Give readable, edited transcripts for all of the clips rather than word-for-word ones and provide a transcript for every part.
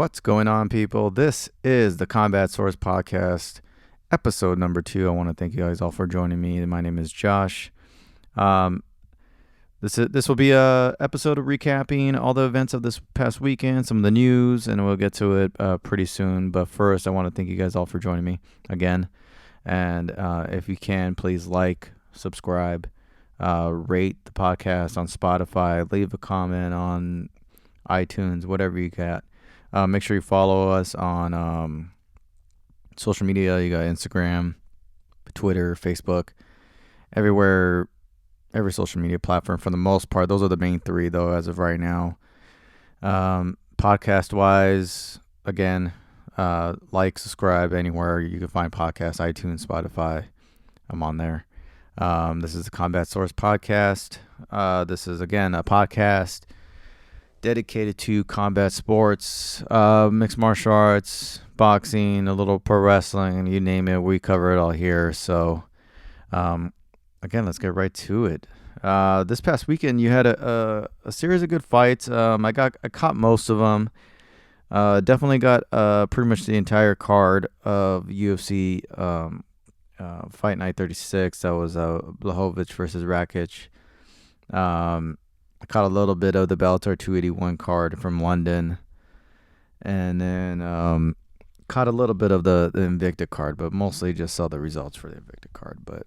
What's going on, people? This is the Combat Source Podcast, episode number 2. I want to thank you guys all for joining me. My name is Josh. This will be a episode of recapping all the events of this past weekend, some of the news, and we'll get to it pretty soon. But first, I want to thank you guys all for joining me again. And if you can, please like, subscribe, rate the podcast on Spotify, leave a comment on iTunes, whatever you got. Make sure you follow us on social media. You got Instagram, Twitter, Facebook, everywhere, every social media platform for the most part. Those are the main 3, though, as of right now. Podcast-wise, again, like, subscribe anywhere you can find podcasts, iTunes, Spotify. I'm on there. This is the Combat Source Podcast. This is, again, a podcast dedicated to combat sports, mixed martial arts, boxing, a little pro wrestling, you name it. We cover it all here. So, again, let's get right to it. This past weekend, you had a series of good fights. I caught most of them. Definitely got pretty much the entire card of UFC Fight Night 36. That was Blachowicz versus Rakic. I caught a little bit of the Bellator 281 card from London, and then caught a little bit of the Invicta card, but mostly just saw the results for the Invicta card. But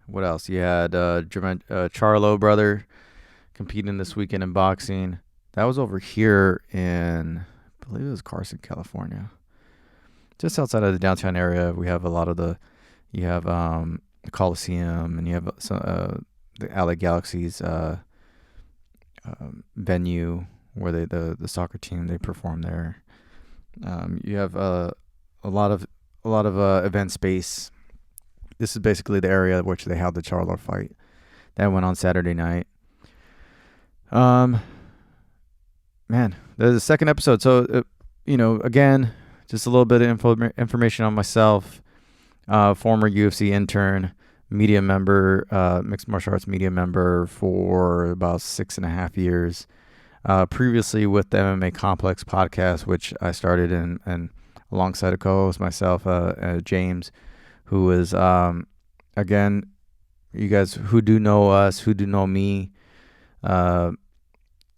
what else? You had Charlo brother competing this weekend in boxing. That was over here in, I believe it was Carson, California, just outside of the downtown area. We have a lot of the Coliseum, and you have the LA Galaxy's venue where the soccer team, they perform there. You have a lot of event space. This is basically the area which they held the Charlo fight that went on Saturday night. Man, there's the second episode. So again, just a little bit of information on myself. Former UFC intern, media member, mixed martial arts media member for about 6.5 years. Previously with the MMA Complex podcast, which I started and alongside a co-host myself, James, who is, again, you guys who do know us, who do know me,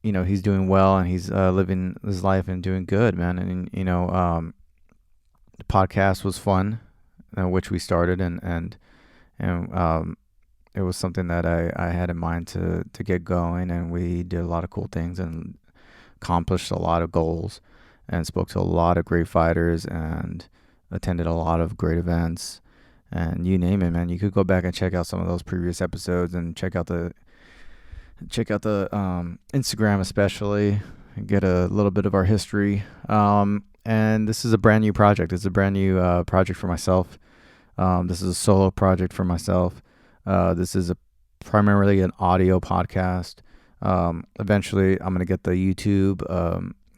he's doing well and he's living his life and doing good, man. And, the podcast was fun, which we started, and it was something that I had in mind to get going, and we did a lot of cool things and accomplished a lot of goals and spoke to a lot of great fighters and attended a lot of great events, and you name it, man. You could go back and check out some of those previous episodes and check out the Instagram especially, and get a little bit of our history. And this is a brand new project. It's a brand new project for myself. This is a solo project for myself. This is primarily an audio podcast. Eventually, I'm going to get the YouTube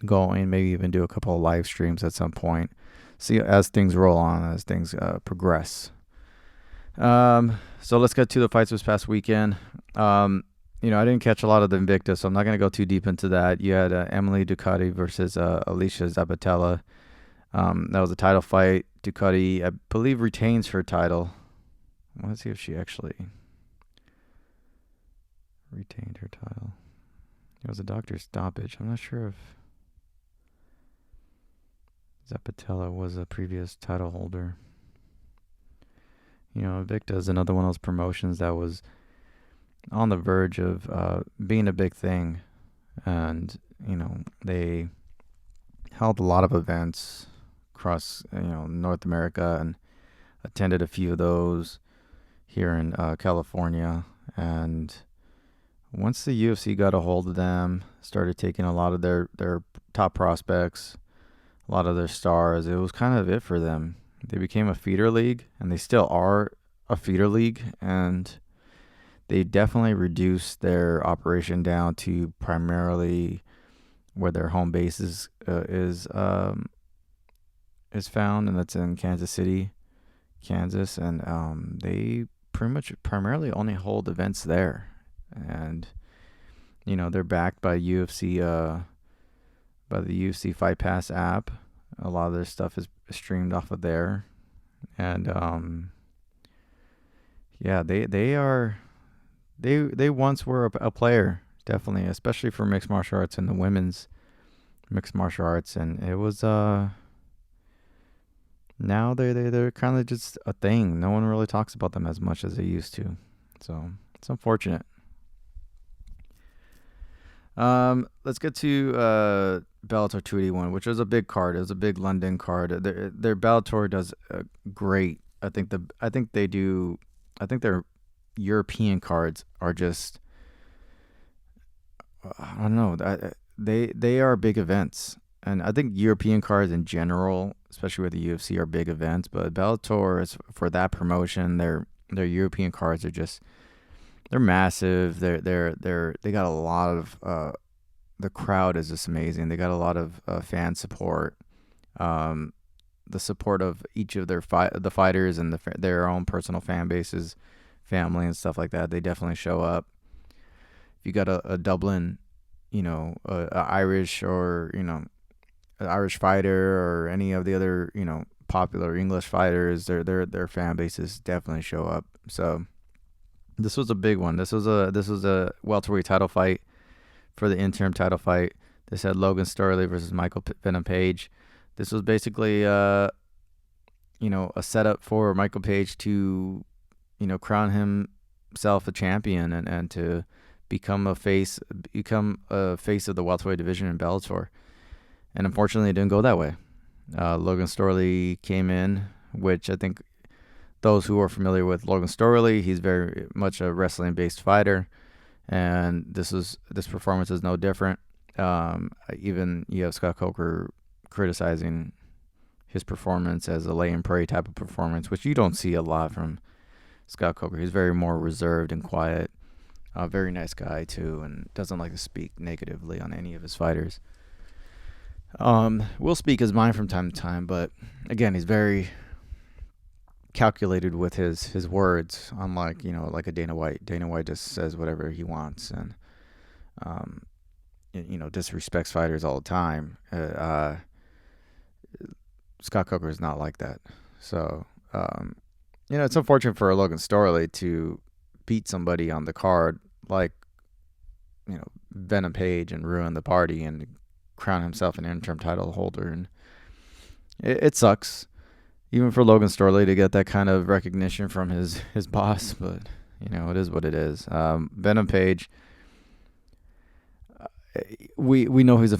going, maybe even do a couple of live streams at some point. See, as things roll on, as things progress. So let's get to the fights this past weekend. I didn't catch a lot of the Invicta, so I'm not going to go too deep into that. You had Emily Ducati versus Alicia Zabatella. That was a title fight. Ducati, I believe, retains her title. Let's see if she actually retained her title. It was a doctor's stoppage. I'm not sure if Zabatella was a previous title holder. Invicta is another one of those promotions that was on the verge of being a big thing. And, they held a lot of events across, North America, and attended a few of those here in California. And once the UFC got a hold of them, started taking a lot of their top prospects, a lot of their stars, it was kind of it for them. They became a feeder league, and they still are a feeder league, and they definitely reduced their operation down to primarily where their home base is found, and that's in Kansas City, Kansas, and they pretty much primarily only hold events there. And they're backed by UFC by the UFC Fight Pass app. A lot of their stuff is streamed off of there, and yeah, they once were a player, definitely, especially for mixed martial arts and the women's mixed martial arts, and it was now they're kind of just a thing. No one really talks about them as much as they used to, so it's unfortunate. Let's get to Bellator 281, which was a big card. It was a big London card. Their Bellator does great. I think their European cards are just, I don't know. They are big events, and I think European cards in general, especially with the UFC, are big events. But Bellator is for that promotion. Their European cards are just, they're massive. They got a lot of the crowd is just amazing. They got a lot of fan support. The support of each of the fighters and their own personal fan bases, family and stuff like that. They definitely show up. If you got a Dublin, a Irish or an Irish fighter or any of the other popular English fighters, their fan bases definitely show up. So this was a big one. This was a welterweight title fight for the interim title fight. This had Logan Storley versus Michael Venom Page. This was basically a setup for Michael Page to crown himself a champion and to become a face of the welterweight division in Bellator. And unfortunately, it didn't go that way. Logan Storley came in, which I think those who are familiar with Logan Storley, he's very much a wrestling-based fighter, and this performance is no different. Even you have Scott Coker criticizing his performance as a lay and pray type of performance, which you don't see a lot from Scott Coker. He's very more reserved and quiet. A very nice guy too, and doesn't like to speak negatively on any of his fighters. Will speak his mind from time to time, but again, he's very calculated with his words, unlike like a Dana White. Dana White just says whatever he wants and disrespects fighters all the time. Scott Coker is not like that. So it's unfortunate for Logan Storley to beat somebody on the card like Venom Page and ruin the party and crown himself an interim title holder, and it sucks even for Logan Storley to get that kind of recognition from his boss, but it is what it is. Venom Page, we know he's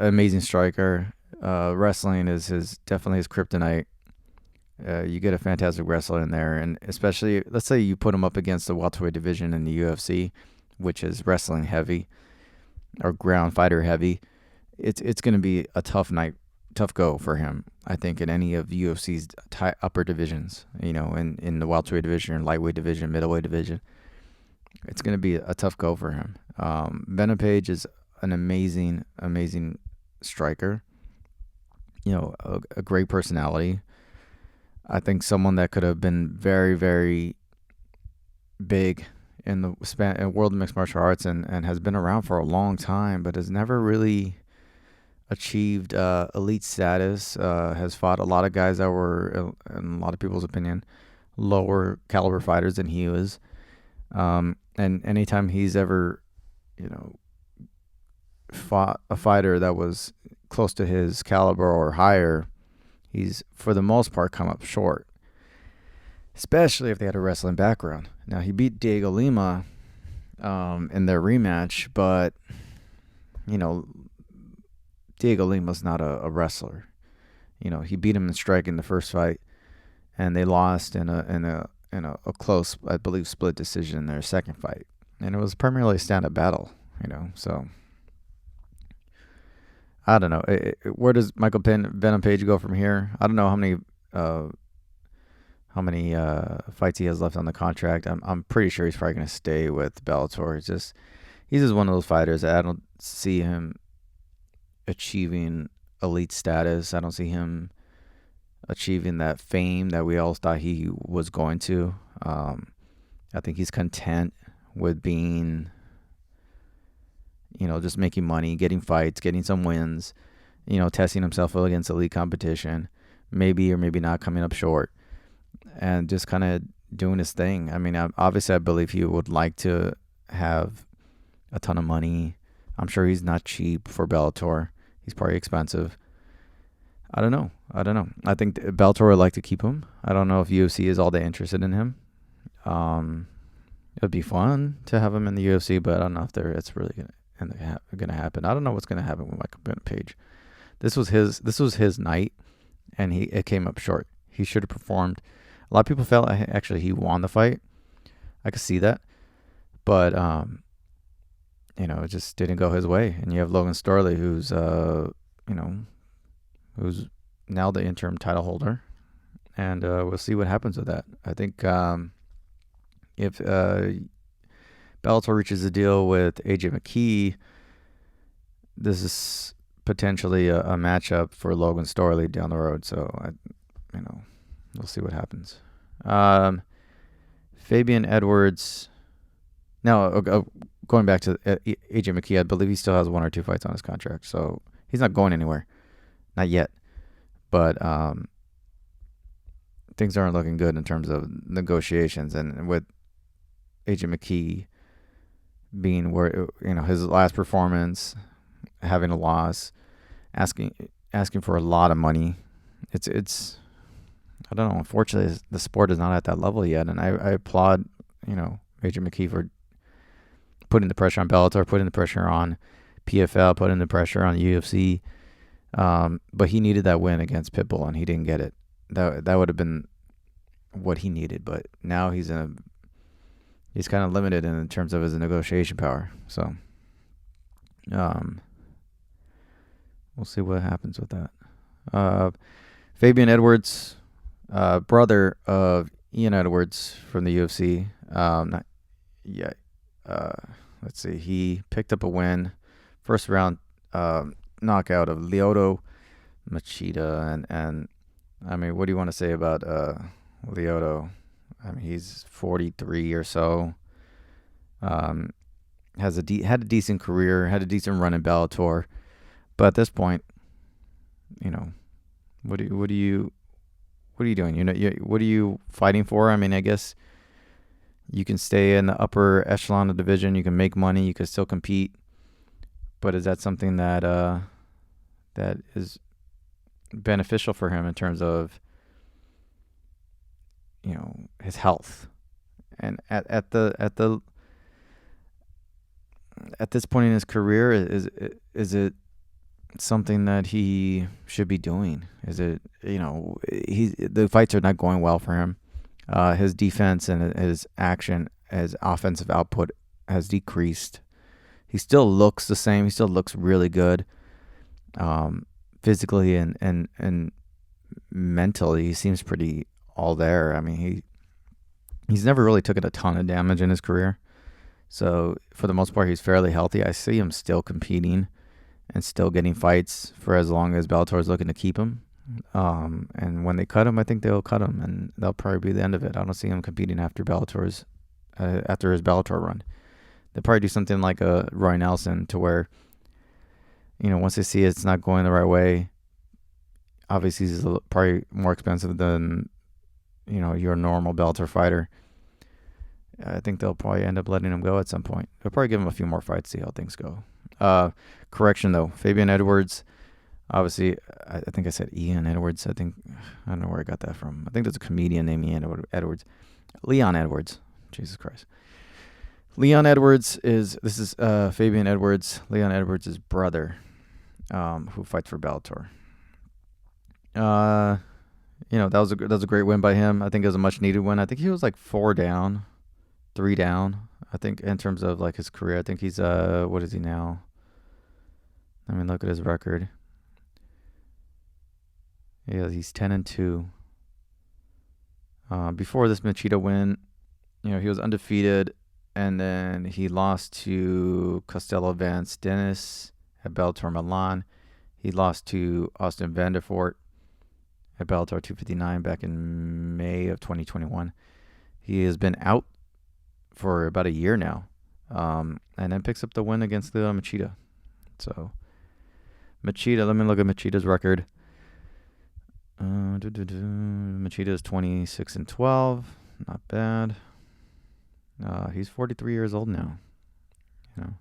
amazing striker. Wrestling is definitely his kryptonite. You get a fantastic wrestler in there, and especially, let's say you put him up against the welterweight division in the UFC, which is wrestling heavy or ground fighter heavy. It's going to be a tough go for him, I think, in any of UFC's upper divisions, in the welterweight division, lightweight division, middleweight division. It's going to be a tough go for him. Venom Page is an amazing, amazing striker, a great personality. I think someone that could have been very, very big in the world of mixed martial arts and has been around for a long time, but has never really achieved elite status. Has fought a lot of guys that were, in a lot of people's opinion, lower caliber fighters than he was. And anytime he's ever, fought a fighter that was close to his caliber or higher, he's, for the most part, come up short, especially if they had a wrestling background. Now, he beat Diego Lima in their rematch, but, Diego Lima's not a wrestler. He beat him in striking the first fight, and they lost in a close, I believe, split decision in their second fight. And it was primarily a stand-up battle, so I don't know. Where does Michael Venom Page go from here? I don't know how many fights he has left on the contract. I'm pretty sure he's probably going to stay with Bellator. He's just one of those fighters that I don't see him achieving elite status. I don't see him achieving that fame that we all thought he was going to. I think he's content with being, just making money, getting fights, getting some wins, testing himself against elite competition, maybe or maybe not coming up short, and just kind of doing his thing. I mean, obviously, I believe he would like to have a ton of money. I'm sure he's not cheap for Bellator. He's probably expensive. I don't know. I think Bellator would like to keep him. I don't know if UFC is all that interested in him. It would be fun to have him in the UFC, but I don't know if it's really gonna happen. I don't know what's gonna happen with Michael Bennett Page. This was his night, and it came up short. He should have performed. A lot of people felt actually he won the fight. I could see that, but it just didn't go his way. And you have Logan Storley, who's who's now the interim title holder, and we'll see what happens with that. I think if Bellator reaches a deal with AJ McKee, this is potentially a matchup for Logan Storley down the road. So we'll see what happens. Fabian Edwards. Now, going back to AJ McKee, I believe he still has 1 or 2 fights on his contract, so he's not going anywhere, not yet. But things aren't looking good in terms of negotiations, and with AJ McKee being where his last performance, having a loss, asking for a lot of money, it's I don't know. Unfortunately, the sport is not at that level yet, and I applaud AJ McKee for putting the pressure on Bellator, putting the pressure on PFL, putting the pressure on UFC. But he needed that win against Pitbull, and he didn't get it. That would have been what he needed, but now he's kind of limited in terms of his negotiation power. So, we'll see what happens with that. Fabian Edwards, brother of Ian Edwards from the UFC. Let's see. He picked up a win, first round knockout of Lyoto Machida, and I mean, what do you want to say about Lyoto? I mean, he's 43 or so. Had a decent career, had a decent run in Bellator, but at this point, what are you doing? What are you fighting for? I mean, I guess you can stay in the upper echelon of the division. You can make money. You can still compete. But is that something that is beneficial for him in terms of his health? And at this point in his career, is it something that he should be doing? Is it the fights are not going well for him. His defense and his action, his offensive output has decreased. He still looks the same. He still looks really good, physically and mentally. He seems pretty all there. I mean, he's never really taken a ton of damage in his career. So for the most part, he's fairly healthy. I see him still competing and still getting fights for as long as Bellator is looking to keep him. And when they cut him, I think they'll cut him, and that'll probably be the end of it. I don't see him competing after his Bellator run. They'll probably do something like a Roy Nelson, to where, once they see it's not going the right way, obviously he's probably more expensive than, your normal Bellator fighter. I think they'll probably end up letting him go at some point. They'll probably give him a few more fights, see how things go. Correction though, Fabian Edwards, obviously, I think I said Ian Edwards. I don't know where I got that from. I think there's a comedian named Ian Edwards. Leon Edwards. Jesus Christ. Leon Edwards is Fabian Edwards, Leon Edwards' brother, who fights for Bellator. That was a great win by him. I think it was a much needed win. I think he was like 4 down, 3 down. I think in terms of like his career, I think he's what is he now? Let me look at his record. Yeah, he's 10-2. Before this Machida win, he was undefeated, and then he lost to Costello Vance Dennis at Bellator Milan. He lost to Austin Vanderfort at Bellator 259 back in May of 2021. He has been out for about a year now, and then picks up the win against Lyoto Machida. So Machida, let me look at Machida's record. Machida is 26-12. Not bad. He's 43 years old now. You know,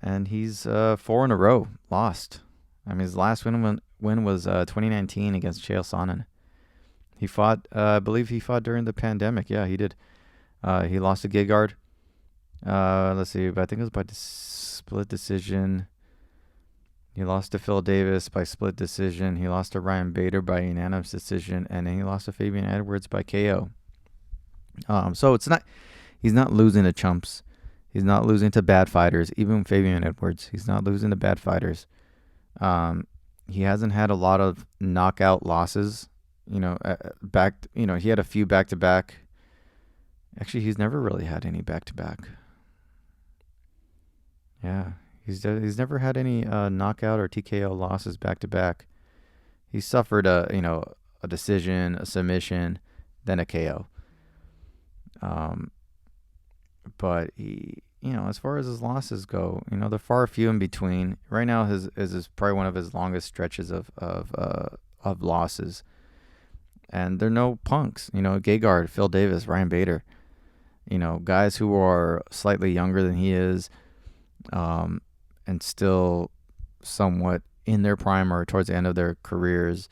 and he's 4 in a row lost. I mean, his last win was 2019 against Chael Sonnen. He fought, I believe he fought during the pandemic. Yeah, he did. He lost to Gegard. Let's see, but I think it was by split decision. He lost to Phil Davis by split decision. He lost to Ryan Bader by unanimous decision, and then he lost to Fabian Edwards by KO. So he's not losing to chumps. He's not losing to bad fighters. Even Fabian Edwards, he's not losing to bad fighters. He hasn't had a lot of knockout losses. He had a few back-to-back. Actually, he's never really had any back-to-back. Yeah, he's never had any knockout or TKO losses back-to-back. He suffered a decision, a submission, then a KO. But he, as far as his losses go, they're far few in between. Right now, is probably one of his longest stretches of losses. And they're no punks. Gegard, Phil Davis, Ryan Bader. Guys who are slightly younger than he is, and still somewhat in their prime or towards the end of their careers,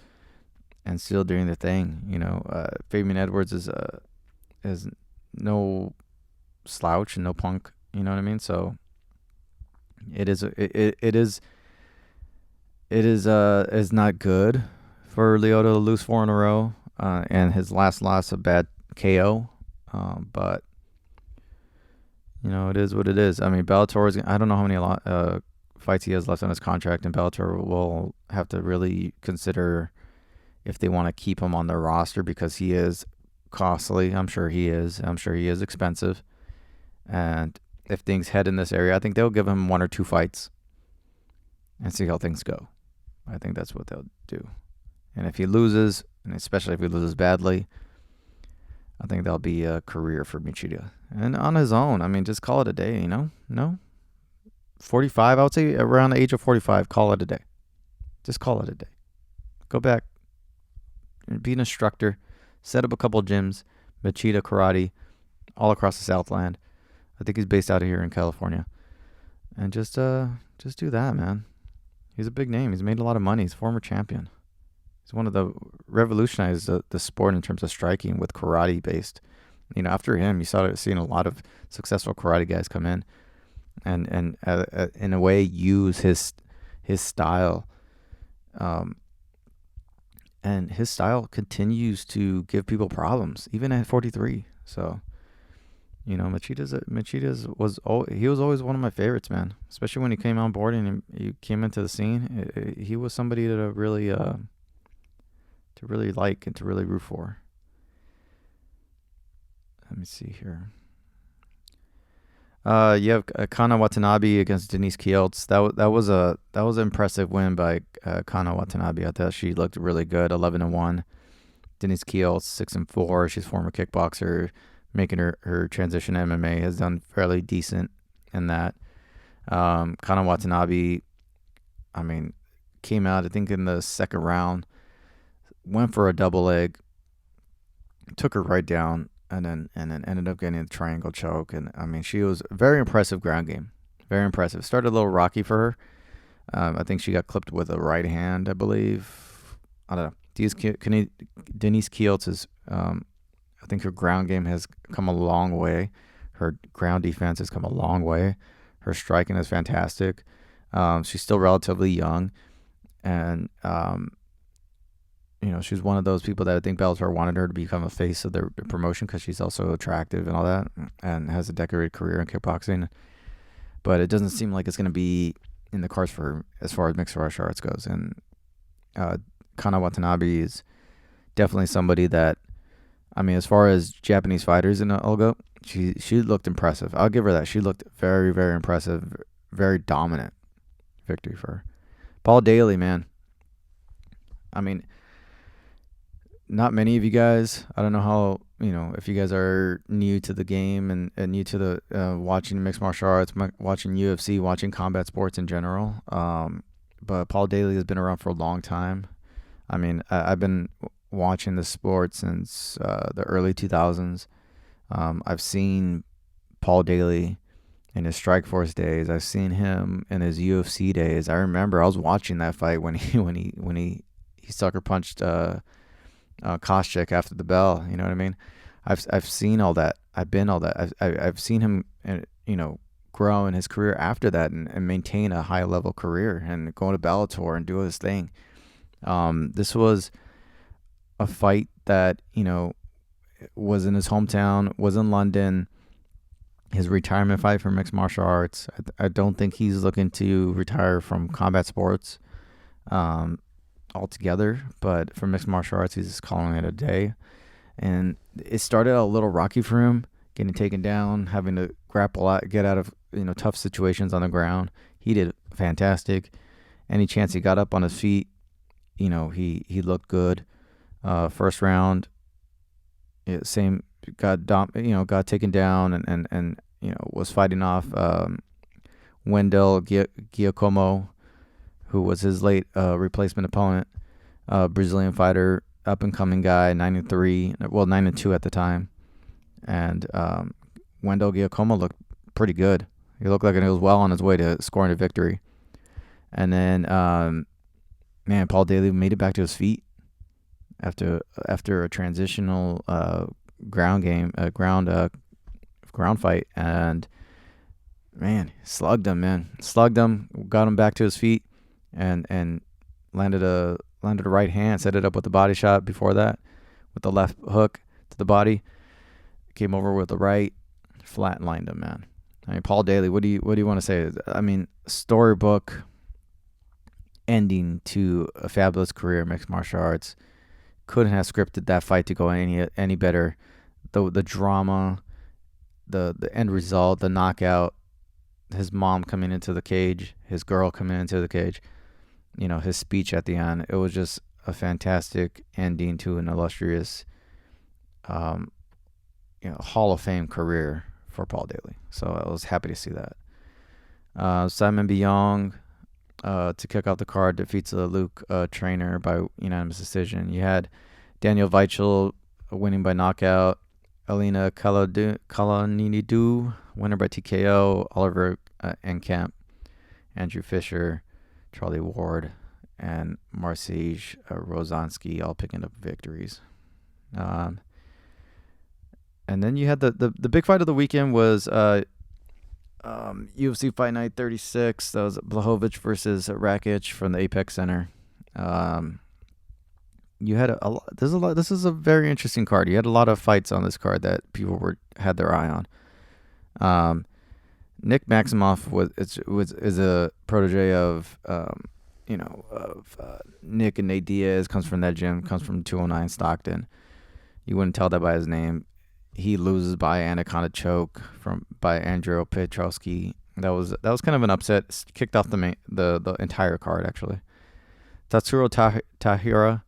and still doing the thing. Fabian Edwards is no slouch and no punk. You know what I mean? So it is not good for Lyoto to lose 4 in a row, and his last loss a bad KO. But it is what it is. I mean, Bellator I don't know how many fights he has left on his contract, and Bellator will have to really consider if they want to keep him on their roster, because he is costly. I'm sure he is expensive. And if things head in this area, I think they'll give him 1 or 2 fights and see how things go. I think that's what they'll do. And if he loses, and especially if he loses badly, I think that'll be a career for Machida. And on his own, I mean, just call it a day, No? 45, I would say around the age of 45, call it a day. Just call it a day. Go back, be an instructor, set up a couple gyms, Machida Karate, all across the Southland. I think he's based out of here in California. And just do that, man. He's a big name. He's made a lot of money. He's a former champion. He's one of the revolutionized the sport in terms of striking with karate based. After him, you seen a lot of successful karate guys come in, and in a way use his style. And his style continues to give people problems, even at 43. So, Machida's was always one of my favorites, man. Especially when he came on board and he came into the scene. He was somebody to really like and to really root for. Let me see here. You have Kana Watanabe against Denise Kiel. That was an impressive win by Kana Watanabe. I thought she looked really good, 11-1. Denise Kiel 6-4. She's a former kickboxer, making her transition to MMA. Has done fairly decent in that. Kana Watanabe, I mean, came out I think in the second round, went for a double leg, took her right down, and then ended up getting a triangle choke. And I mean, she was very impressive ground game. Very impressive. Started a little rocky for her. I think she got clipped with a right hand, I believe. I don't know. Denise Kieltz is, I think her ground game has come a long way. Her ground defense has come a long way. Her striking is fantastic. She's still relatively young. And, she's one of those people that I think Bellator wanted her to become a face of their promotion because she's also attractive and all that, and has a decorated career in kickboxing. But it doesn't seem like it's going to be in the cards for her as far as mixed martial arts goes. And Kana Watanabe is definitely somebody that, I mean, as far as Japanese fighters in all go, she looked impressive. I'll give her that. She looked very, very impressive, very dominant victory for her. Paul Daly, man. I mean, not many of you guys, I don't know how, if you guys are new to the game and new to the watching mixed martial arts, watching UFC, watching combat sports in general. but Paul Daly has been around for a long time. I mean, I've been watching the sport since the early 2000s. I've seen Paul Daly in his Strikeforce days. I've seen him in his UFC days. I remember I was watching that fight when he sucker punched Koscheck after the bell. You know what I mean? I've seen all that. I've been all that. I've seen him, grow in his career after that and maintain a high level career and go to Bellator and do his thing. This was a fight that was in his hometown, was in London. His retirement fight for mixed martial arts. I don't think he's looking to retire from combat sports altogether, but for mixed martial arts, he's just calling it a day. And it started out a little rocky for him, getting taken down, having to grapple out, get out of tough situations on the ground. He did fantastic. Any chance he got up on his feet, he looked good. First round, same got taken down and was fighting off Wendell Giacomo, who was his late replacement opponent, Brazilian fighter, up and coming guy, 9-2 at the time, and Wendell Giacomo looked pretty good. He looked like he was well on his way to scoring a victory, and then Paul Daly made it back to his feet after a transitional ground fight, and slugged him, got him back to his feet, and landed a right hand, set it up with a body shot before that, with the left hook to the body, came over with the right, flatlined him, man. I mean, Paul Daly, what do you want to say? I mean, storybook ending to a fabulous career in mixed martial arts. Couldn't have scripted that fight to go any better. The drama, the end result, the knockout, his mom coming into the cage, his girl coming into the cage, his speech at the end. It was just a fantastic ending to an illustrious Hall of Fame career for Paul Daly. So I was happy to see that. Simon Biong, to kick off the card, defeats the Luke Trainer by unanimous decision. You had Daniel Weichel winning by knockout, Alina Kalaninidu winner by TKO, Oliver Enkamp, Andrew Fisher, Charlie Ward, and Marcij Rozanski all picking up victories. And then you had the big fight of the weekend was UFC Fight Night 36. That was Blachowicz versus Rakic from the Apex Center. You had a lot. This is a very interesting card. You had a lot of fights on this card that people had their eye on. Nick Maximoff is a protege of Nick and Nate Diaz. Comes from that gym. Comes from 209 Stockton. You wouldn't tell that by his name. He loses by anaconda choke by Andrew Petrowski. That was kind of an upset. Kicked off the entire card actually. Tatsuro Tahira.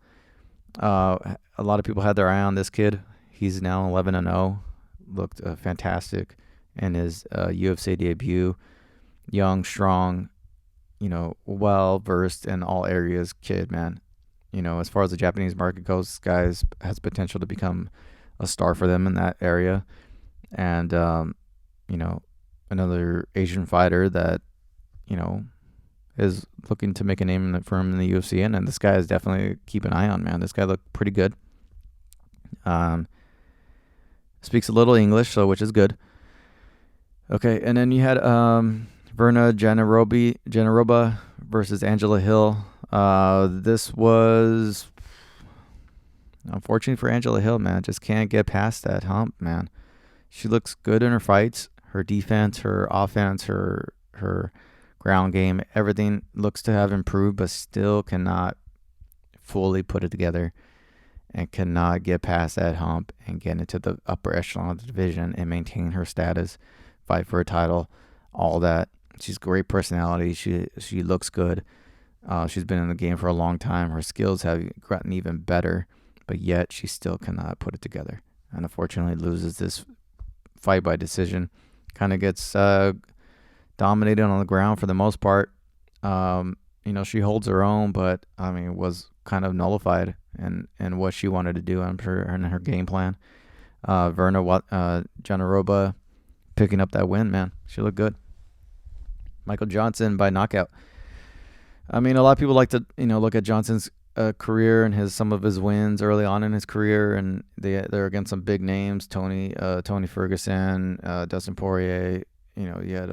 A lot of people had their eye on this kid. He's now 11-0. Looked fantastic in his UFC debut. Young, strong, well versed in all areas kid, man. As far as the Japanese market goes, this guy has potential to become a star for them in that area. And another Asian fighter that is looking to make a name for him in the UFC, and this guy is definitely keep an eye on, man. This guy looked pretty good. Speaks a little English, which is good. Okay, and then you had Verna Generoba versus Angela Hill. This was unfortunate for Angela Hill, man. Just can't get past that hump, man. She looks good in her fights. Her defense, her offense, her ground game, everything looks to have improved, but still cannot fully put it together and cannot get past that hump and get into the upper echelon of the division and maintain her status, fight for a title, all that. She's great personality. She looks good. She's been in the game for a long time. Her skills have gotten even better, but yet she still cannot put it together. And unfortunately loses this fight by decision. Kind of gets dominated on the ground for the most part. she holds her own, but I mean, was kind of nullified in what she wanted to do. I'm sure in her game plan. Verna, Generoba picking up that win, man. She looked good. Michael Johnson by knockout. I mean, a lot of people like to look at Johnson's career and some of his wins early on in his career, and they're against some big names: Tony Ferguson, Dustin Poirier. You had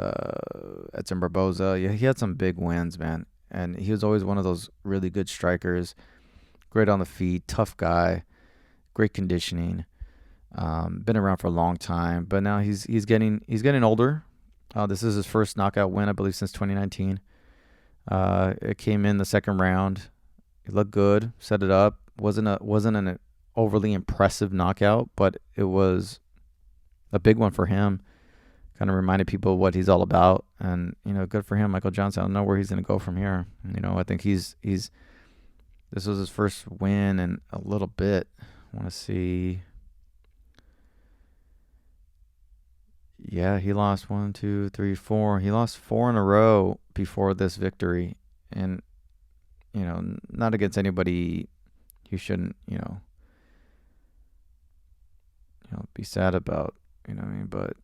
Edson Barboza. Yeah, he had some big wins, man, and he was always one of those really good strikers. Great on the feet, tough guy, great conditioning. Been around for a long time, but now he's getting older. This is his first knockout win, I believe, since 2019. It came in the second round. He looked good, set it up. Wasn't an overly impressive knockout, but it was a big one for him. Kind of reminded people what he's all about, and good for him, Michael Johnson. I don't know where he's gonna go from here. I think he's this was his first win in a little bit. I want to see. Yeah, he lost 1, 2, 3, 4. He lost 4 in a row before this victory, and not against anybody you shouldn't be sad about. What I mean, but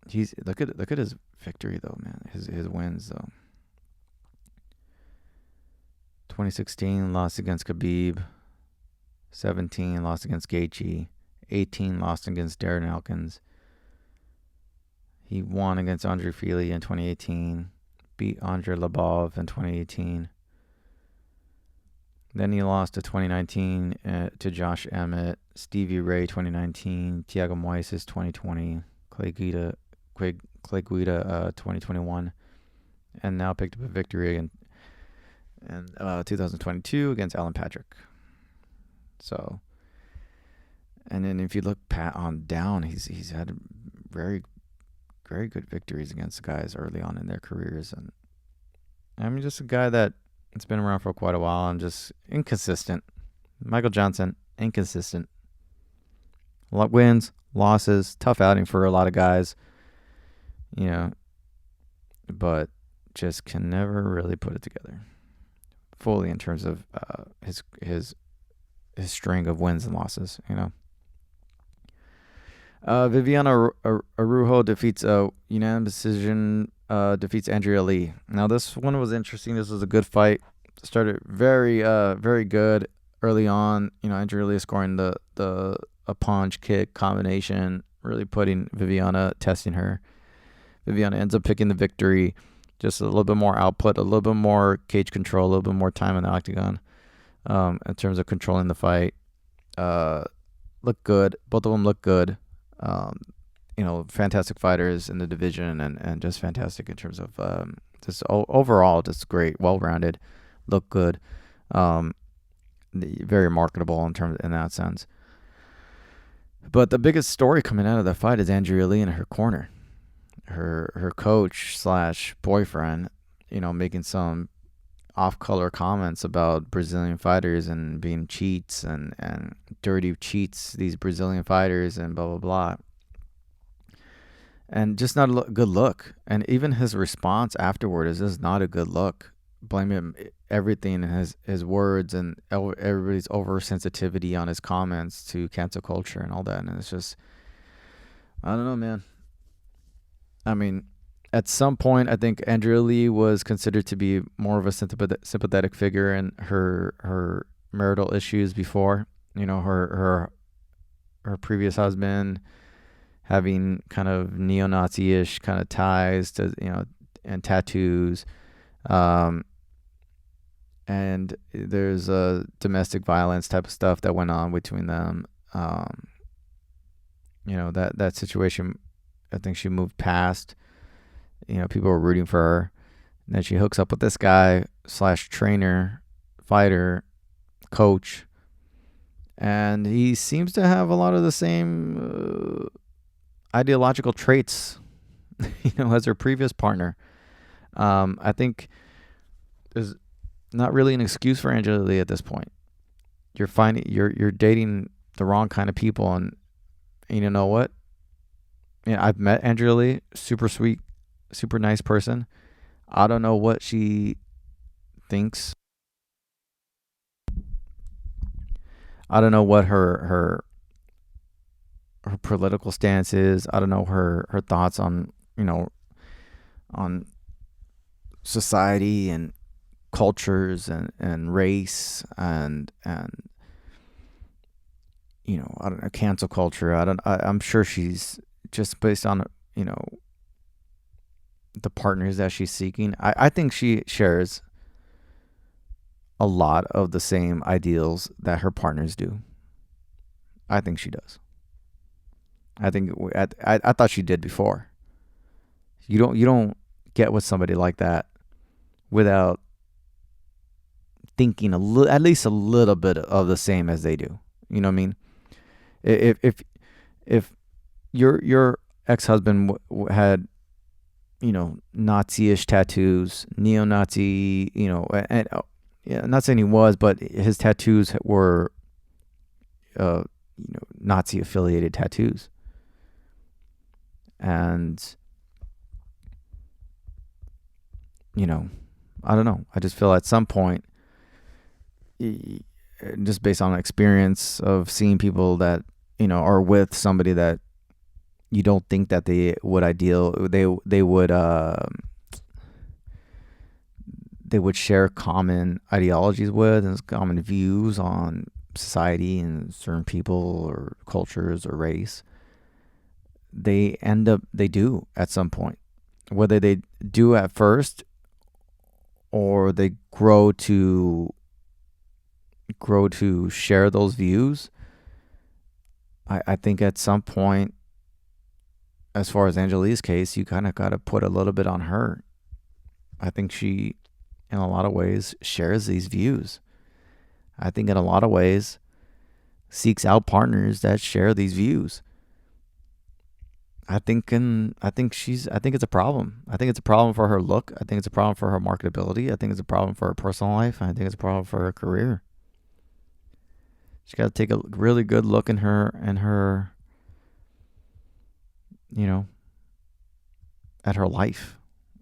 he's look at his victory though, man. His wins though. 2016 lost against Khabib. 17 lost against Gaethje. 18 lost against Darren Elkins. He won against Andre Fili in 2018. Beat Andre Labov in 2018. Then he lost to 2019 to Josh Emmett, Stevie Ray 2019, Thiago Moises 2020, Clay Guida 2021, and now picked up a victory in 2022 against Alan Patrick. So, and then if you look on down, he's had very good victories against guys early on in their careers, and I mean, just a guy that it's been around for quite a while and just inconsistent. Michael Johnson, inconsistent. Wins, losses, tough outing for a lot of guys, but just can never really put it together fully in terms of his string of wins and losses. Viviana Arujo defeats unanimous decision. Defeats Andrea Lee. Now this one was interesting. This was a good fight. Started very good early on. Andrea Lee scoring a punch kick combination, really putting Viviana, testing her. Viviana ends up picking the victory. Just a little bit more output, a little bit more cage control, a little bit more time in the octagon. In terms of controlling the fight, look good. Both of them look good. Fantastic fighters in the division, and just fantastic in terms of just overall, just great, well-rounded, look good, very marketable in that sense. But the biggest story coming out of that fight is Andrea Lee in her corner, her coach / boyfriend, making some off-color comments about Brazilian fighters and being cheats and dirty cheats, these Brazilian fighters, and blah, blah, blah. And just not a good look. And even his response afterward is just not a good look. Blaming everything in his words and everybody's oversensitivity on his comments to cancel culture and all that. And it's just, I don't know, man. I mean, at some point, I think Andrea Lee was considered to be more of a sympathetic figure in her marital issues before. Her previous husband having kind of neo-Nazi-ish kind of ties to, and tattoos. And there's a domestic violence type of stuff that went on between them. That situation, I think she moved past. People were rooting for her. And then she hooks up with this guy / trainer, fighter, coach. And he seems to have a lot of the same ideological traits, as her previous partner. I think there's not really an excuse for Andrea Lee at this point. You're dating the wrong kind of people, and you know what? I've met Andrea Lee, super sweet, super nice person. I don't know what she thinks. I don't know what her political stance is. I don't know her thoughts on, on society and cultures and race and I don't know, cancel culture. I'm sure she's just based on, the partners that she's seeking. I think she shares a lot of the same ideals that her partners do. I think she does. I think I thought she did before. You don't get with somebody like that without thinking at least a little bit of the same as they do. You know what I mean? If your ex-husband had, Nazi-ish tattoos, neo-Nazi, and yeah, I'm not saying he was, but his tattoos were, Nazi-affiliated tattoos, and I don't know. I just feel at some point, just based on experience of seeing people that are with somebody that you don't think that they would share common ideologies with and common views on society and certain people or cultures or race. They do at some point, whether they do at first or they grow to share those views. I think at some point, as far as Angelique's case, you kind of got to put a little bit on her. I think she, in a lot of ways, shares these views. I think in a lot of ways, seeks out partners that share these views. I think it's a problem. I think it's a problem for her look. I think it's a problem for her marketability. I think it's a problem for her personal life. I think it's a problem for her career. She's got to take a really good look in her at her life.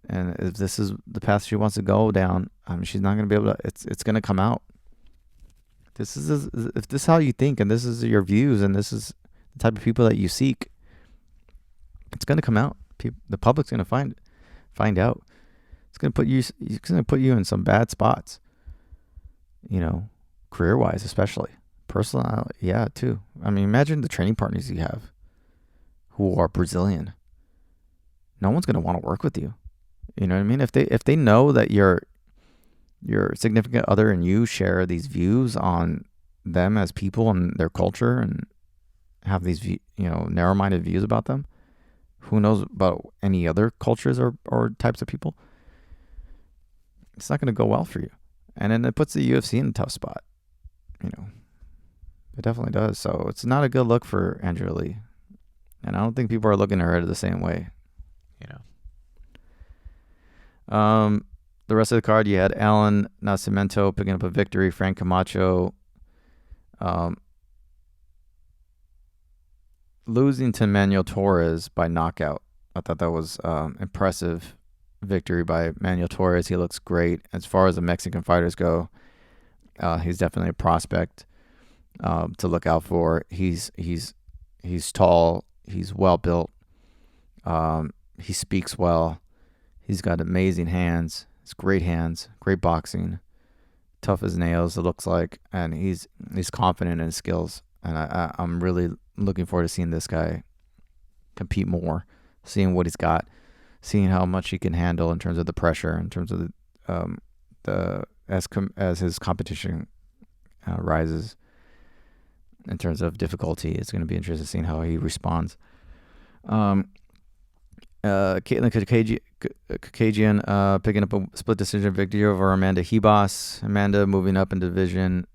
And if this is the path she wants to go down, she's not going to be able to, it's going to come out. If this is how you think, and this is your views, and this is the type of people that you seek, it's going to come out. The public's going to find out. It's going to put you in some bad spots, career-wise especially. Personal, yeah, too. Imagine the training partners you have who are Brazilian. No one's going to want to work with you. You know what I mean? If they know that your significant other and you share these views on them as people and their culture and have these narrow-minded views about them, who knows about any other cultures or types of people? It's not going to go well for you. And then it puts the UFC in a tough spot. It definitely does. So it's not a good look for Angelique. And I don't think people are looking at her the same way. The rest of the card, you had Alan Nascimento picking up a victory. Frank Camacho losing to Manuel Torres by knockout. I thought that was impressive victory by Manuel Torres. He looks great. As far as the Mexican fighters go, he's definitely a prospect to look out for. He's tall. He's well built. He speaks well. He's got amazing hands. It's great hands, great boxing, tough as nails. It looks like, and he's confident in his skills. And I'm really looking forward to seeing this guy compete more, seeing what he's got, seeing how much he can handle in terms of the pressure, in terms of as his competition rises. In terms of difficulty, it's going to be interesting seeing how he responds. Caitlin Kakajian picking up a split decision victory over Amanda Hebos. Amanda moving up in division.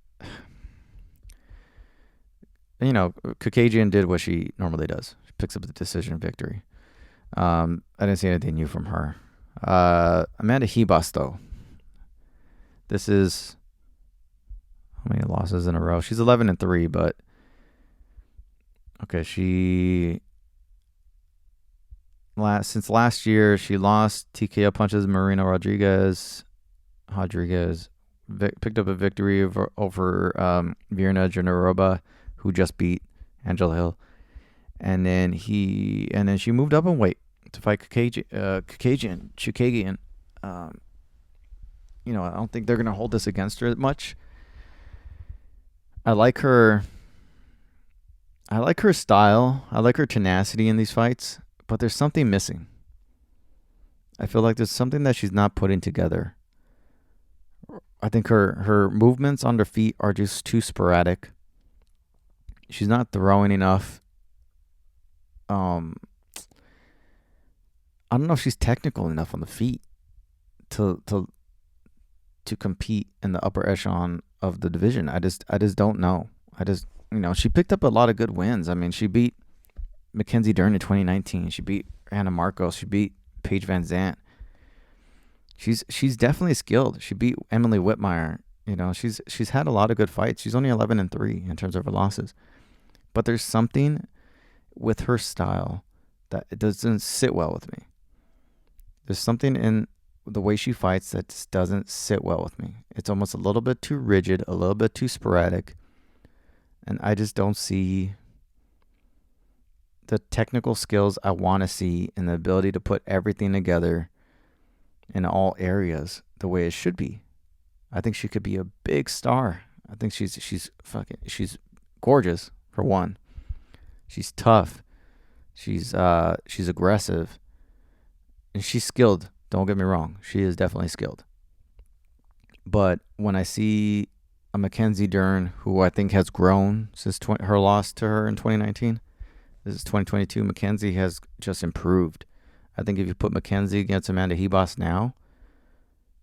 Kakajian did what she normally does. She picks up the decision victory. I didn't see anything new from her. Amanda Hebos, though. This is how many losses in a row? She's 11-3, but okay, since last year, she lost TKO punches Marina Rodriguez, picked up a victory over Verna Generoba, who just beat Angela Hill, and then she moved up in weight to fight Chukagian. I don't think they're gonna hold this against her much. I like her style. I like her tenacity in these fights, but there's something missing. I feel like there's something that she's not putting together. I think her movements on her feet are just too sporadic. She's not throwing enough. I don't know if she's technical enough on the feet to compete in the upper echelon of the division. I just don't know. She picked up a lot of good wins. I mean, she beat Mackenzie Dern in 2019. She beat Anna Marcos. She beat Paige Van Zandt. She's definitely skilled. She beat Emily Whitmire. She's had a lot of good fights. She's only 11-3 in terms of her losses. But there's something with her style that it doesn't sit well with me. There's something in the way she fights that just doesn't sit well with me. It's almost a little bit too rigid, a little bit too sporadic. And I just don't see the technical skills I want to see and the ability to put everything together in all areas the way it should be. I think she could be a big star. I think she's gorgeous, for one. She's tough. She's aggressive. And she's skilled. Don't get me wrong. She is definitely skilled. But when I see a Mackenzie Dern, who I think has grown since her loss to her in 2019, this is 2022, Mackenzie has just improved. I think if you put Mackenzie against Amanda Hebos now,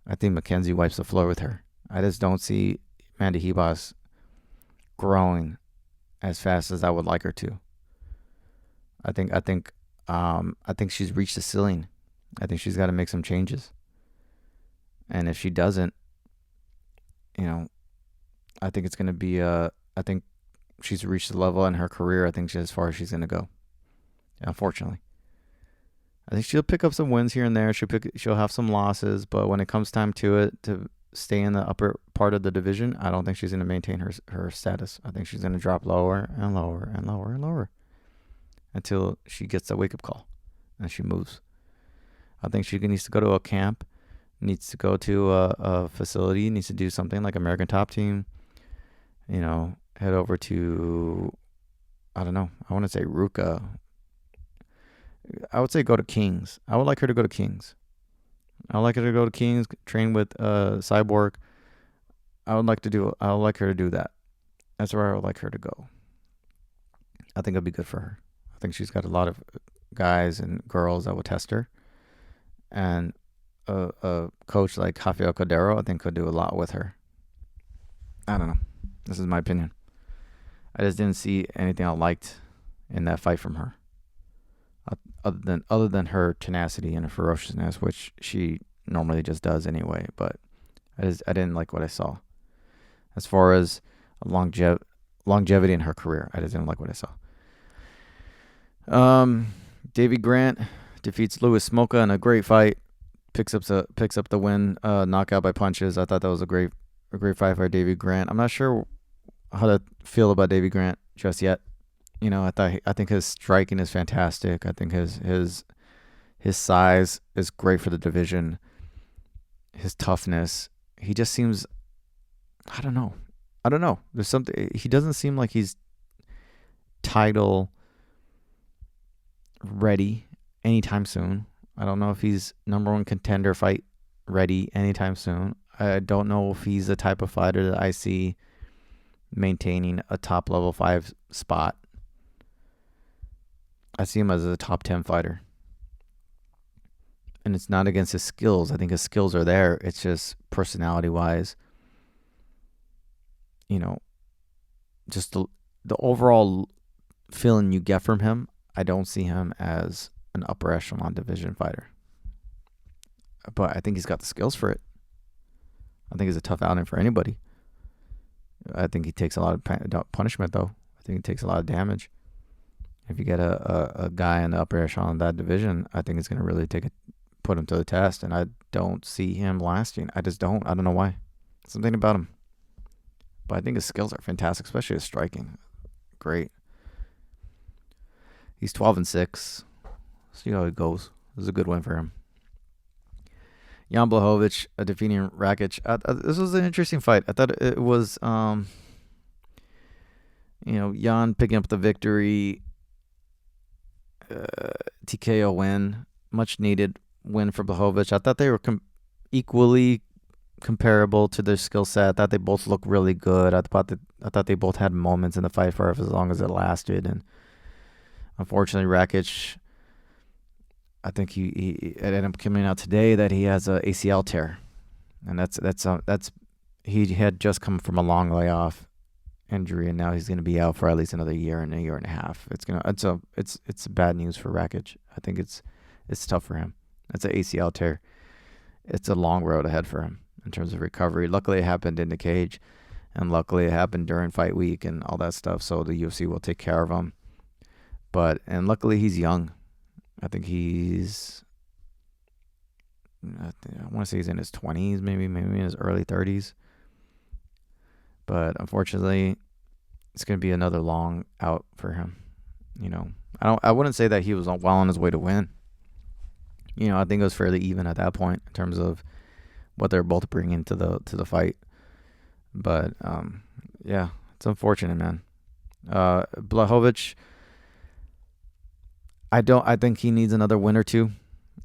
I think Mackenzie wipes the floor with her. I just don't see Amanda Hebos growing as fast as I would like her to. I think she's reached the ceiling. I think she's got to make some changes. And if she doesn't, I think it's going to be I think she's reached the level in her career. I think she's as far as she's going to go. Unfortunately. I think she'll pick up some wins here and there. She'll have some losses, but when it comes time to it, to stay in the upper part of the division, I don't think she's going to maintain her status. I think she's going to drop lower and lower and lower and lower until she gets that wake-up call and she moves. I think she needs to go to a camp, needs to go to a facility, needs to do something like American Top Team, head over to, I don't know, I want to say Ruka. I would say go to Kings. I would like her to go to Kings. Train with Cyborg. I would like her to do that. That's where I would like her to go. I think it'll be good for her. I think she's got a lot of guys and girls that will test her. And a coach like Rafael Cordero, I think, could do a lot with her. I don't know. This is my opinion. I just didn't see anything I liked in that fight from her. Other than her tenacity and her ferociousness, which she normally just does anyway. But I didn't like what I saw. As far as longevity in her career, I just didn't like what I saw. Davy Grant defeats Louis Smoka in a great fight. Picks up the win, knockout by punches. I thought that was a great fight for Davy Grant. I'm not sure how to feel about Davy Grant just yet. I think his striking is fantastic. I think his size is great for the division. His toughness. He just seems, I don't know. There's something. He doesn't seem like he's title ready anytime soon. I don't know if he's number one contender fight ready anytime soon. I don't know if he's the type of fighter that I see maintaining a top level 5 spot. I see him as a top 10 fighter. And it's not against his skills. I think his skills are there. It's just personality-wise. Just the overall feeling you get from him, I don't see him as an upper echelon division fighter. But I think he's got the skills for it. I think it's a tough outing for anybody. I think he takes a lot of punishment, though. I think he takes a lot of damage. If you get a guy in the upper echelon of that division, I think it's going to really put him to the test, and I don't see him lasting. I just don't. I don't know why. Something about him. But I think his skills are fantastic, especially his striking. Great. He's 12-6. See how it goes. This is a good win for him. Jan Blachowicz defeating Rakic. This was an interesting fight. I thought it was, Jan picking up the victory. TKO win. Much needed win for Blachowicz. I thought they were equally comparable to their skill set. I thought they both looked really good. I thought they both had moments in the fight for as long as it lasted. And unfortunately, Rakic, I think he ended up coming out today that he has a ACL tear, and that's he had just come from a long layoff injury, and now he's going to be out for at least another year and a half. It's bad news for Rakic. I think it's tough for him. It's an ACL tear. It's a long road ahead for him in terms of recovery. Luckily, it happened in the cage, and luckily it happened during fight week and all that stuff. So the UFC will take care of him. And luckily he's young. I think I want to say he's in his 20s, maybe in his early 30s. But unfortunately, it's going to be another long out for him. I wouldn't say that he was well on his way to win. I think it was fairly even at that point in terms of what they're both bringing to the fight. But yeah, it's unfortunate, man. Blachowicz, I think he needs another win or two.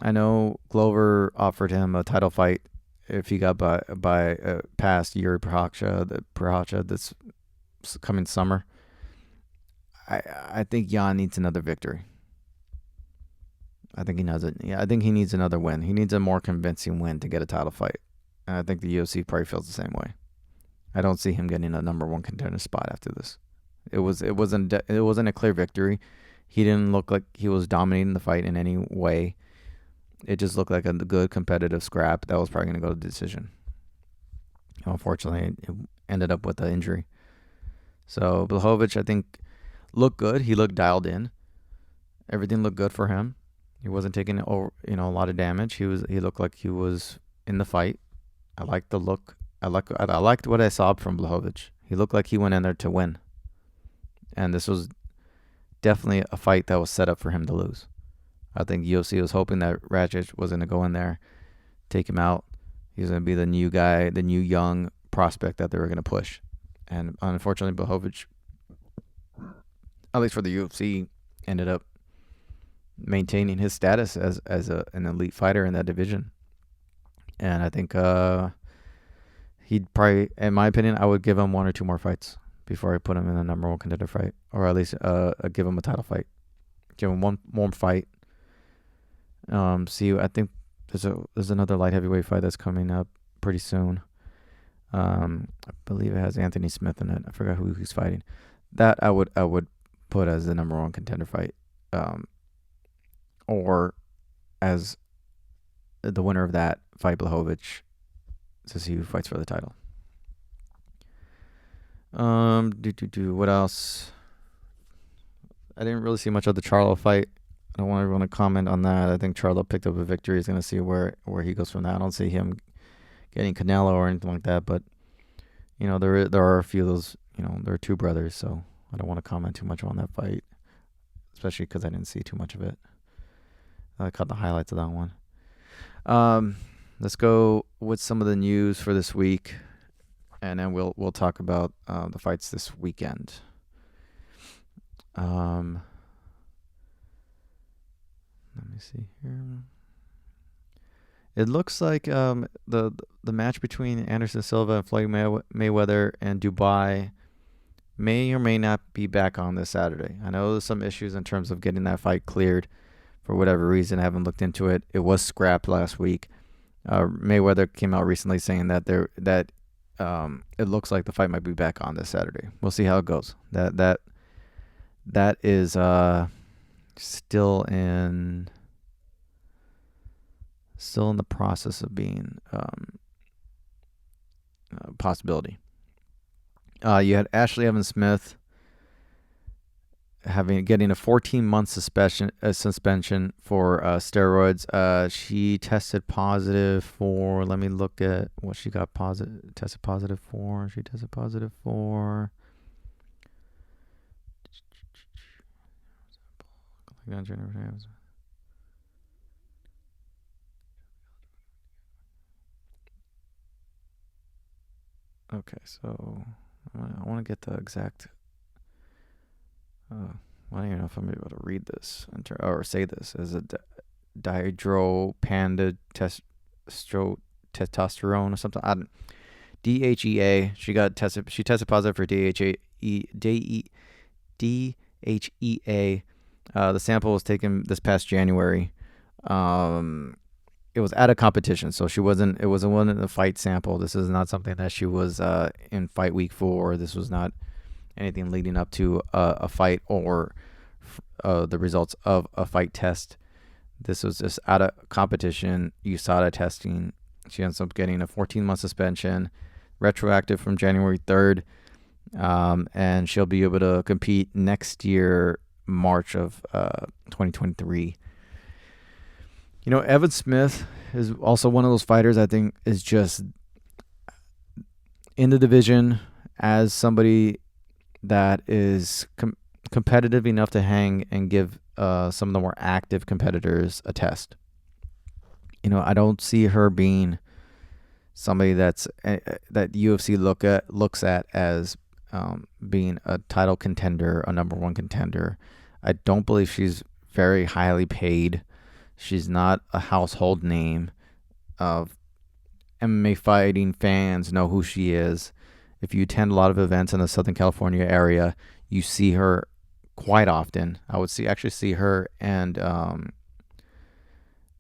I know Glover offered him a title fight if he got by past Yuri Prochazka this coming summer. I think Jan needs another victory. I think he needs another win. He needs a more convincing win to get a title fight. And I think the UFC probably feels the same way. I don't see him getting a number one contender spot after this. It wasn't a clear victory. He didn't look like he was dominating the fight in any way. It just looked like a good competitive scrap that was probably going to go to decision. Unfortunately, it ended up with an injury. So Blachowicz, I think, looked good. He looked dialed in. Everything looked good for him. He wasn't taking a lot of damage. He looked like he was in the fight. I liked the look. I liked what I saw from Blachowicz. He looked like he went in there to win. And this was definitely a fight that was set up for him to lose. I think UFC was hoping that Rakic was going to go in there, take him out. He was going to be the new guy, the new young prospect that they were going to push. And unfortunately, Blachowicz, at least for the UFC, ended up maintaining his status as an elite fighter in that division. And I think he'd probably, in my opinion, I would give him one or two more fights before I put him in a number one contender fight, or at least give him a title fight. Give him one more fight. I think there's another light heavyweight fight that's coming up pretty soon. I believe it has Anthony Smith in it. I forgot who he's fighting. That I would put as the number one contender fight, or as the winner of that fight Blachowicz to see who fights for the title. What else? I didn't really see much of the Charlo fight. I don't want everyone to comment on that. I think Charlo picked up a victory. He's going to see where he goes from that. I don't see him getting Canelo or anything like that. But, there are a few of those, there are two brothers. So I don't want to comment too much on that fight, especially because I didn't see too much of it. I caught the highlights of that one. Let's go with some of the news for this week, and then we'll talk about the fights this weekend. Let me see here. It looks like the match between Anderson Silva and Floyd Mayweather and Dubai may or may not be back on this Saturday. I know there's some issues in terms of getting that fight cleared for whatever reason. I haven't looked into it. It was scrapped last week. Mayweather came out recently saying that it looks like the fight might be back on this Saturday. We'll see how it goes. That is still in the process of being a possibility. You had Ashley Evans Smith getting a 14-month suspension for steroids. She tested positive for. Let me look at what she got tested positive for. She tested positive for. Okay, so I want to get the exact. I don't even know if I'm able to read this or say this. Is it dihydropanda testosterone or something? I don't. DHEA. She tested positive for DHEA. The sample was taken this past January. It was at a competition, so she wasn't. It wasn't a fight sample. This is not something that she was in fight week 4. This was not anything leading up to a fight or the results of a fight test. This was just at a competition, USADA testing. She ends up getting a 14-month suspension, retroactive from January 3rd, and she'll be able to compete next year, March of 2023. You know, Evan Smith is also one of those fighters I think is just in the division as somebody that is competitive enough to hang and give some of the more active competitors a test. You know, I don't see her being somebody that UFC looks at as being a title contender, a number 1 contender. I don't believe she's very highly paid. She's not a household name. Of MMA fighting fans know who she is. If you attend a lot of events in the Southern California area, you see her quite often. I would actually see her and Carla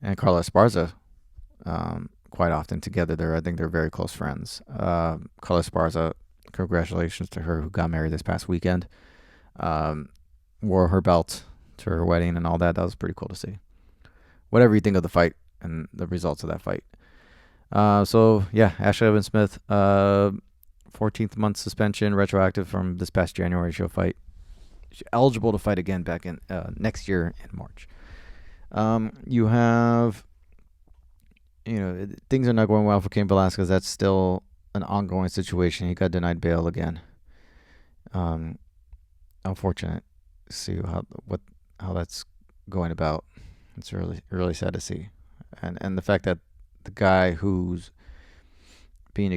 Esparza quite often together. I think they're very close friends. Carla Esparza, congratulations to her who got married this past weekend. Wore her belt to her wedding and all that. That was pretty cool to see. Whatever you think of the fight and the results of that fight. So yeah, Ashley Evan Smith, 14th month suspension, retroactive from this past January. She'll fight. She's eligible to fight again back in next year in March. You have, things are not going well for Cain Velasquez. That's still an ongoing situation. He got denied bail again. Unfortunate to see how that's going about. It's really, really sad to see, and the fact that the guy who's being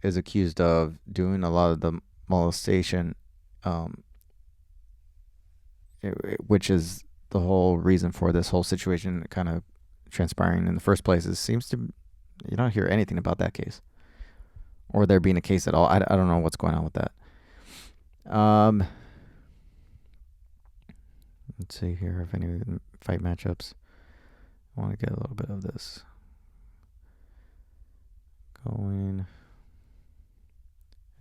is accused of doing a lot of the molestation, which is the whole reason for this whole situation kind of transpiring in the first place. You don't hear anything about that case, or there being a case at all. I don't know what's going on with that. Let's see here if any fight matchups. I want to get a little bit of this going.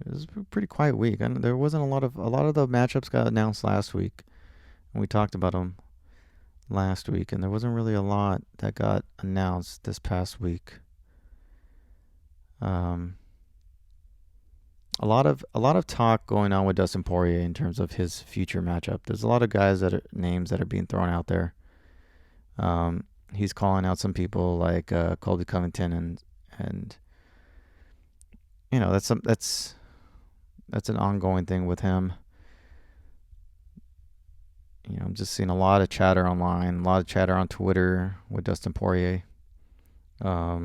It was a pretty quiet week, and there wasn't a lot of the matchups got announced last week, and we talked about them last week, and there wasn't really a lot that got announced this past week. A lot of talk going on with Dustin Poirier in terms of his future matchup. There's a lot of names that are being thrown out there. He's calling out some people like Colby Covington and that's an ongoing thing with him. I'm just seeing a lot of chatter online, a lot of chatter on Twitter with Dustin Poirier. I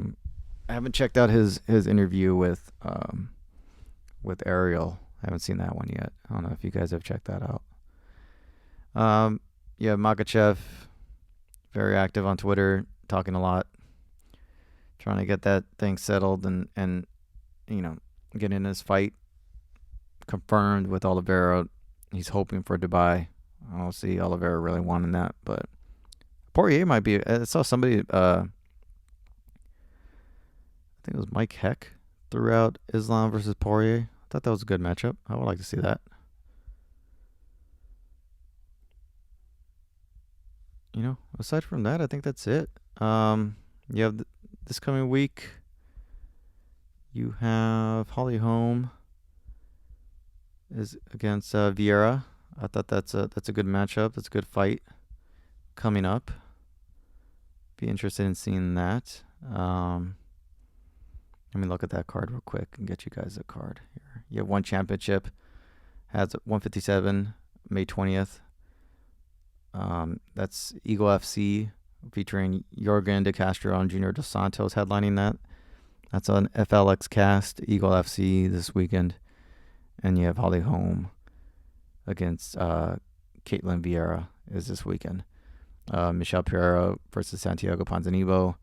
haven't checked out his interview with Ariel. I haven't seen that one yet. I don't know if you guys have checked that out. Makhachev, very active on Twitter, talking a lot, trying to get that thing settled and getting his fight confirmed with Oliveira. He's hoping for Dubai. I don't see Oliveira really wanting that, but Poirier might be. I saw somebody, I think it was Mike Heck, threw out Islam versus Poirier. I thought that was a good matchup. I would like to see that. Aside from that, I think that's it. You have this coming week, you have Holly Holm is against Vieira. I thought that's a good matchup. That's a good fight coming up. Be interested in seeing that. Let me look at that card real quick and get you guys a card here. You have one championship. Has 157, May 20th. That's Eagle FC featuring Jorgen De Castro and Junior Dos Santos headlining that. That's on FLX Cast, Eagle FC this weekend. And you have Holly Holm against Caitlin Vieira is this weekend. Michelle Pereira versus Santiago Ponzinibbio.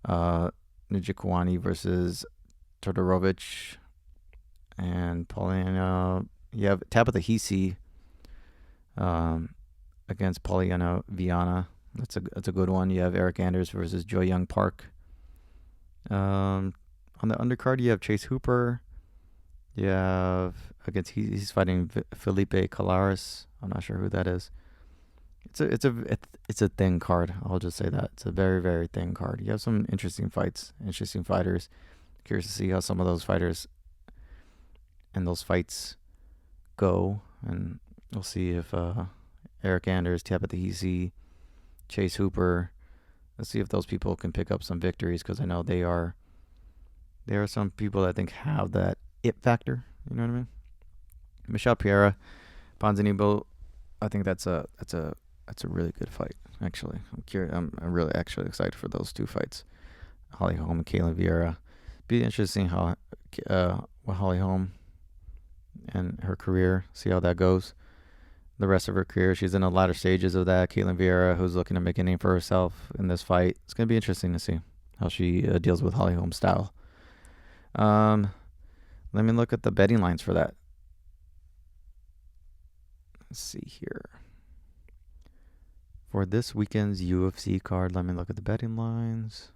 Nijikawani versus Todorovic. And Paulina. You have Tabitha Hisi against Poliana Viana. That's a good one. You have Eric Anders versus Joy Young Park. On the undercard, you have Chase Hooper. You have he's fighting Felipe Colares. I'm not sure who that is. It's a thin card. I'll just say that it's a very, very thin card. You have some interesting fights, interesting fighters. Curious to see how some of those fighters and those fights go, and we'll see if Eric Anders, Tabitha Hisi, Chase Hooper. Let's see if those people can pick up some victories, because I know there are some people that I think have that it factor. You know what I mean? Michelle Pereira, Ponzinibbio. I think that's a really good fight. Actually, I'm curious. I'm really actually excited for those two fights. Holly Holm and Caitlin Vieira. Be interesting how Holly Holm and her career, see how that goes. The rest of her career, she's in the latter stages of that. Caitlin Vieira, who's looking to make a name for herself in this fight. It's going to be interesting to see how she deals with Holly Holm's style. Let me look at the betting lines for that. Let's see here. For this weekend's UFC card, let me look at the betting lines.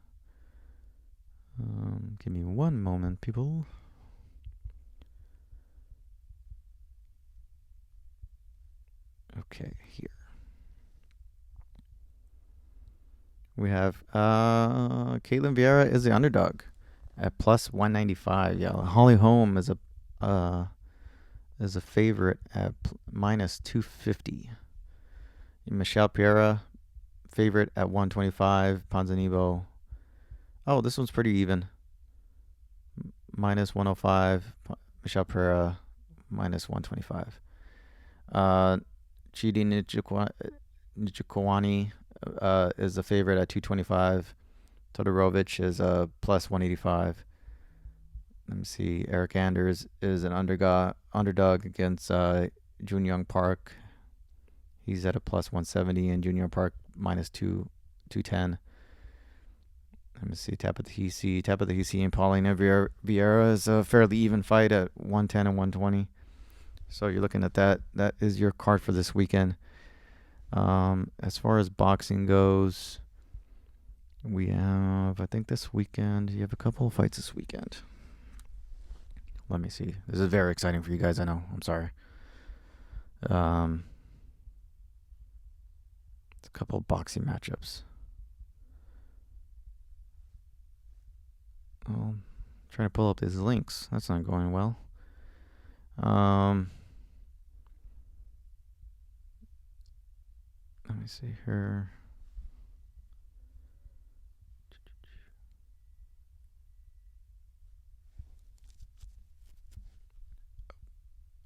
Give me one moment, people. Okay, here. We have Caitlin Vieira is the underdog at plus 195. Yeah, Holly Holm is a favorite at minus 250. Michelle Pereira, favorite at 125. Ponzinibbio. Oh, this one's pretty even. Minus 105. Michelle Pereira, minus 125. Chidi Nijikawani is the favorite at 225. Todorovic is plus 185. Let me see. Eric Anders is an underdog against Jun Young Park. He's at a plus 170, and Jun Young Park minus 210. Let me see. Tabitha Hisi and Paulina Vieira is a fairly even fight at 110 and 120. So you're looking at that. That is your card for this weekend. As far as boxing goes, we have, I think this weekend, you have a couple of fights this weekend. Let me see. This is very exciting for you guys, I know. I'm sorry. It's a couple of boxing matchups. Oh, I'm trying to pull up these links. That's not going well. Let me see here.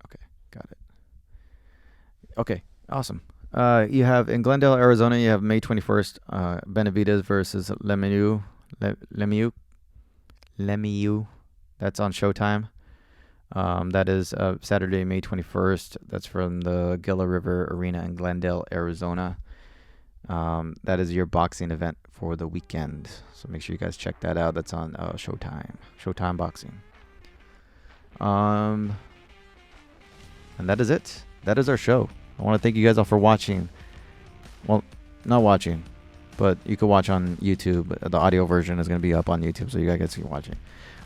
Okay, got it. Okay, awesome. You have in Glendale, Arizona, you have May 21st, Benavidez versus Lemieux. That's on Showtime. That is Saturday, May 21st. That's from the Gila River Arena in Glendale, Arizona. That is your boxing event for the weekend. So make sure you guys check that out. That's on Showtime. Showtime Boxing. And that is it. That is our show. I want to thank you guys all for watching. Well, not watching, but you can watch on YouTube. The audio version is going to be up on YouTube, so you guys can watch it.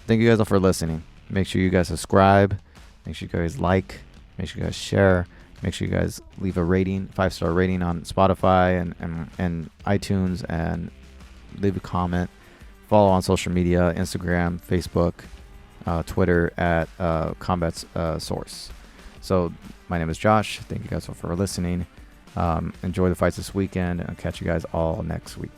Thank you guys all for listening. Make sure you guys subscribe. Make sure you guys like. Make sure you guys share. Make sure you guys leave a rating, 5-star rating on Spotify and iTunes, and leave a comment. Follow on social media, Instagram, Facebook, Twitter at Combat Source. So my name is Josh. Thank you guys all for listening. Enjoy the fights this weekend. I'll catch you guys all next week.